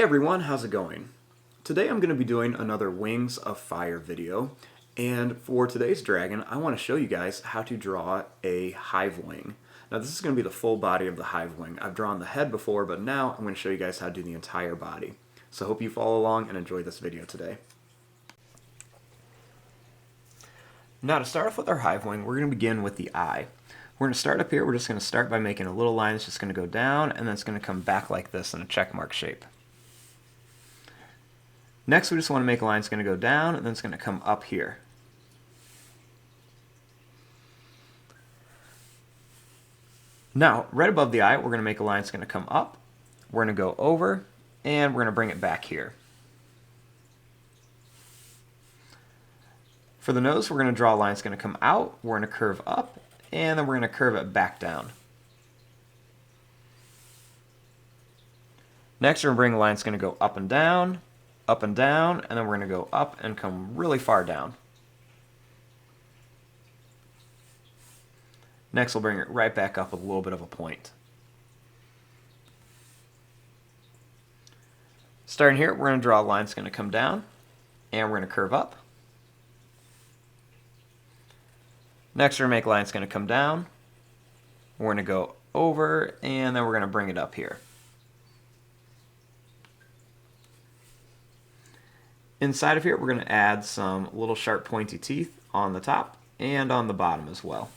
Hey everyone, how's it going? Today I'm going to be doing another Wings of Fire video, and for today's dragon I want to show you guys how to draw a hive wing. Now this is going to be the full body of the hive wing. I've drawn the head before, but now I'm going to show you guys how to do the entire body. So I hope you follow along and enjoy this video today. Now to start off with our hive wing, we're going to begin with the eye. We're going to start up here. We're just going to start by making a little line that's just going to go down, and then it's going to come back like this in a check mark shape. Next, we just want to make a line that's going to go down, and then it's going to come up here. Now, right above the eye, we're going to make a line that's going to come up. We're going to go over, and we're going to bring it back here. For the nose, we're going to draw a line that's going to come out. We're going to curve up, and then we're going to curve it back down. Next, we're going to bring a line that's going to go up and down, and then we're going to go up and come really far down. Next, we'll bring it right back up with a little bit of a point. Starting here, we're going to draw a line that's going to come down, and we're going to curve up. Next, we're going to make a line that's going to come down. We're going to go over, and then we're going to bring it up here. Inside of here, we're going to add some little sharp pointy teeth on the top and on the bottom as well.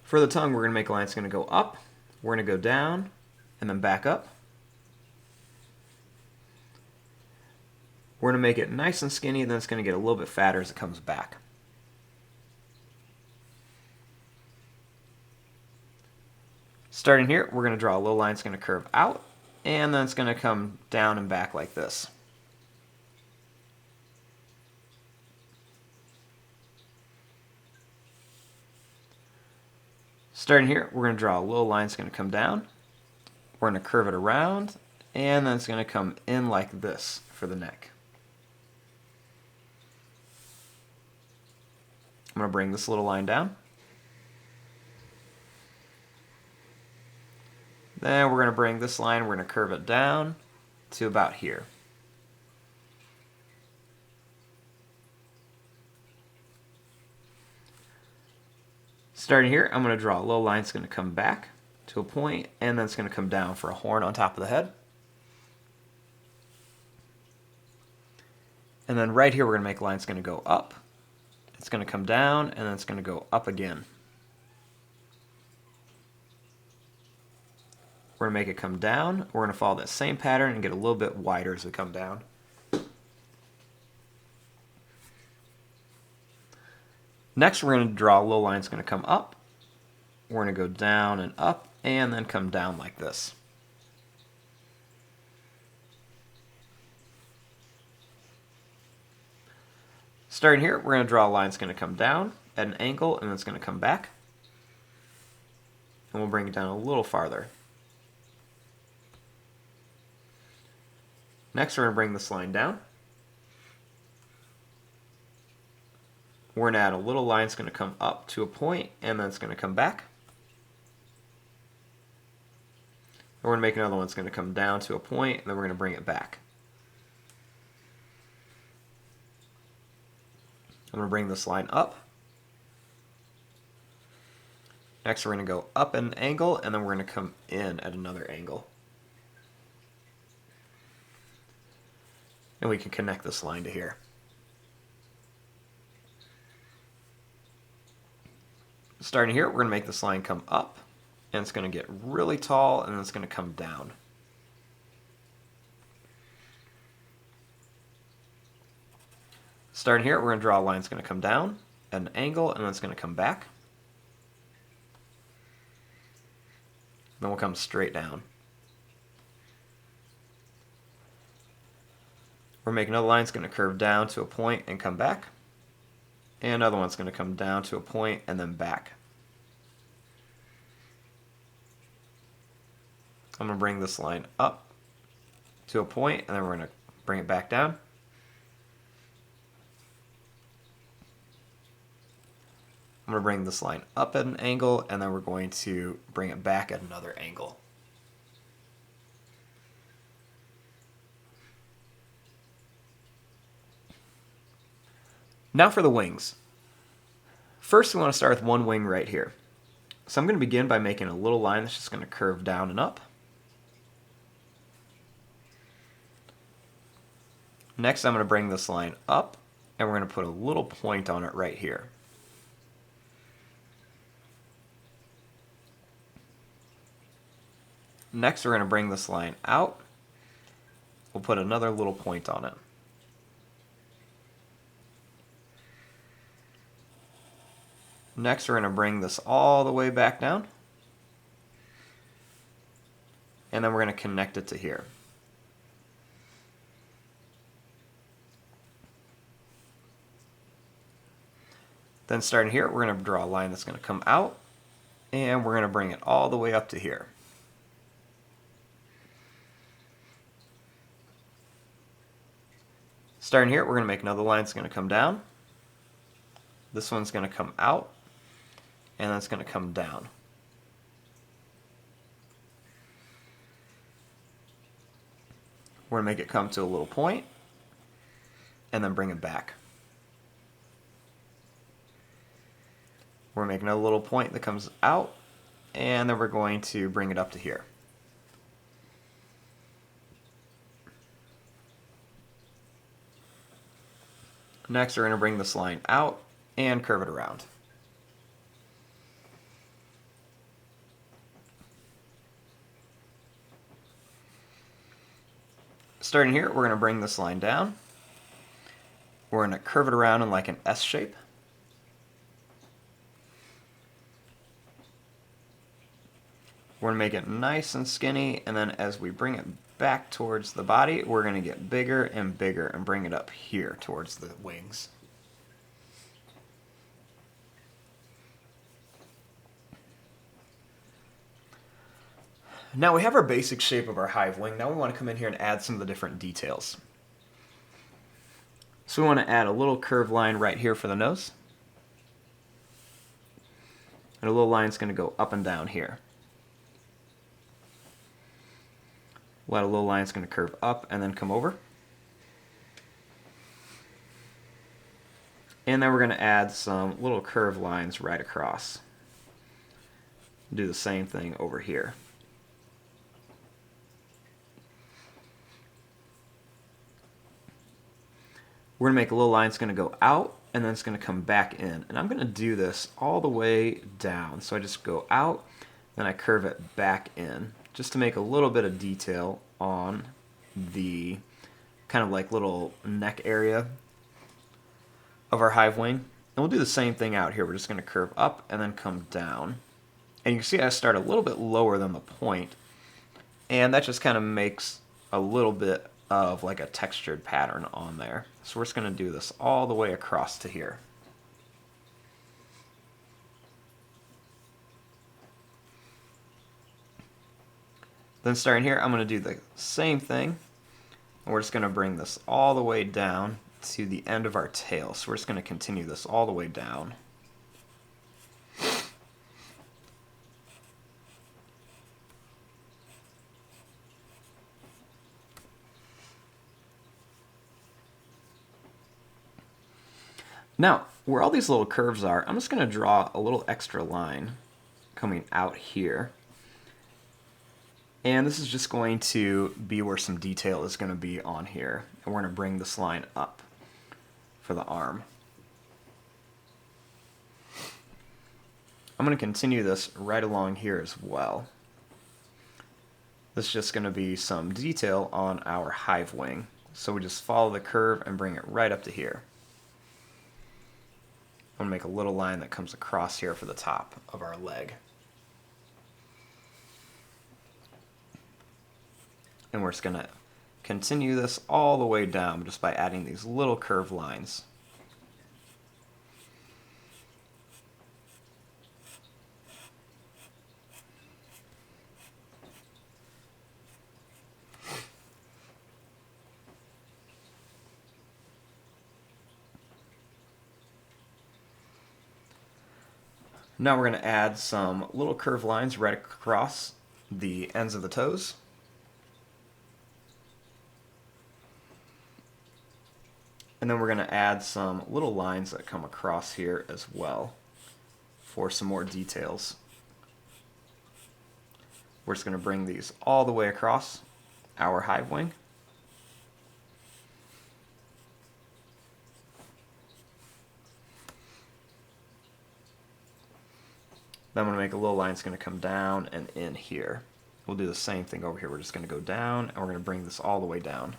For the tongue, we're going to make a line that's going to go up, we're going to go down, and then back up. We're going to make it nice and skinny, and then it's going to get a little bit fatter as it comes back. Starting here, we're going to draw a little line that's going to curve out, and then it's going to come down and back like this. Starting here, we're going to draw a little line that's going to come down. We're going to curve it around, and then it's going to come in like this for the neck. I'm going to bring this little line down. Then we're going to bring this line, we're going to curve it down to about here. Starting here, I'm going to draw a little line that's going to come back to a point, and then it's going to come down for a horn on top of the head. And then right here, we're going to make a line that's going to go up. It's going to come down, and then it's going to go up again. We're going to make it come down. We're going to follow that same pattern and get a little bit wider as we come down. Next, we're going to draw a little line that's going to come up. We're going to go down and up, and then come down like this. Starting here, we're going to draw a line that's going to come down at an angle, and then it's going to come back. And we'll bring it down a little farther. Next, we're going to bring this line down. We're going to add a little line that's going to come up to a point, and then it's going to come back. And we're going to make another one that's going to come down to a point, and then we're going to bring it back. I'm going to bring this line up. Next, we're going to go up at an angle, and then we're going to come in at another angle. And we can connect this line to here. Starting here, we're going to make this line come up, and it's going to get really tall, and then it's going to come down. Starting here, we're going to draw a line that's going to come down at an angle, and then it's going to come back. Then we'll come straight down. We're making another line that's going to curve down to a point and come back. And another one's going to come down to a point and then back. I'm going to bring this line up to a point, and then we're going to bring it back down. I'm going to bring this line up at an angle, and then we're going to bring it back at another angle. Now for the wings. First, we want to start with one wing right here. So I'm going to begin by making a little line that's just going to curve down and up. Next, I'm going to bring this line up, and we're going to put a little point on it right here. Next, we're going to bring this line out. We'll put another little point on it. Next, we're going to bring this all the way back down. And then we're going to connect it to here. Then starting here, we're going to draw a line that's going to come out, and we're going to bring it all the way up to here. Starting here, we're going to make another line that's going to come down. This one's going to come out, and then it's going to come down. We're going to make it come to a little point, and then bring it back. We're making a little point that comes out, and then we're going to bring it up to here. Next, we're going to bring this line out and curve it around. Starting here, we're going to bring this line down. We're going to curve it around in like an S shape. We're going to make it nice and skinny, and then as we bring it back towards the body, we're going to get bigger and bigger and bring it up here towards the wings. Now we have our basic shape of our hive wing. Now we want to come in here and add some of the different details. So we want to add a little curved line right here for the nose. And a little line is going to go up and down here. We'll add a little line that's going to curve up and then come over. And then we're going to add some little curved lines right across. Do the same thing over here. We're going to make a little line that's going to go out, and then it's going to come back in. And I'm going to do this all the way down. So I just go out, then I curve it back in, just to make a little bit of detail on the kind of like little neck area of our hive wing. And we'll do the same thing out here. We're just going to curve up and then come down. And you can see I start a little bit lower than the point, and that just kind of makes a little bit of like a textured pattern on there. So we're just going to do this all the way across to here. Then starting here, I'm going to do the same thing, and we're just going to bring this all the way down to the end of our tail. So we're just going to continue this all the way down. Now, where all these little curves are, I'm just going to draw a little extra line coming out here. And this is just going to be where some detail is going to be on here. And we're going to bring this line up for the arm. I'm going to continue this right along here as well. This is just going to be some detail on our hive wing. So we just follow the curve and bring it right up to here. I'm going to make a little line that comes across here for the top of our leg. And we're just going to continue this all the way down just by adding these little curved lines. Now we're going to add some little curved lines right across the ends of the toes. And then we're going to add some little lines that come across here as well for some more details. We're just going to bring these all the way across our hive wing. Then I'm going to make a little line that's going to come down and in here. We'll do the same thing over here. We're just going to go down and we're going to bring this all the way down.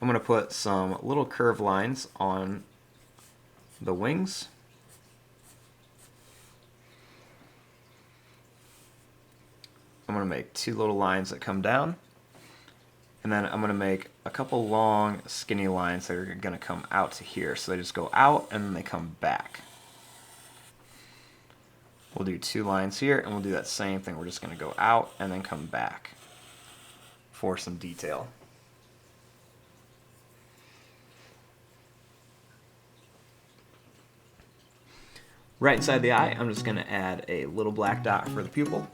I'm going to put some little curved lines on the wings. I'm going to make two little lines that come down. And then I'm going to make a couple long skinny lines that are going to come out to here. So they just go out and then they come back. We'll do two lines here and we'll do that same thing. We're just going to go out and then come back for some detail. Right inside the eye, I'm just going to add a little black dot for the pupil.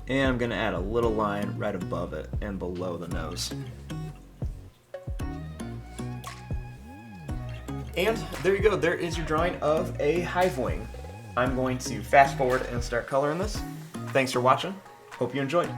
And I'm going to add a little line right above it and below the nose. And there you go, there is your drawing of a hive wing. I'm going to fast forward and start coloring this. Thanks for watching. Hope you enjoyed.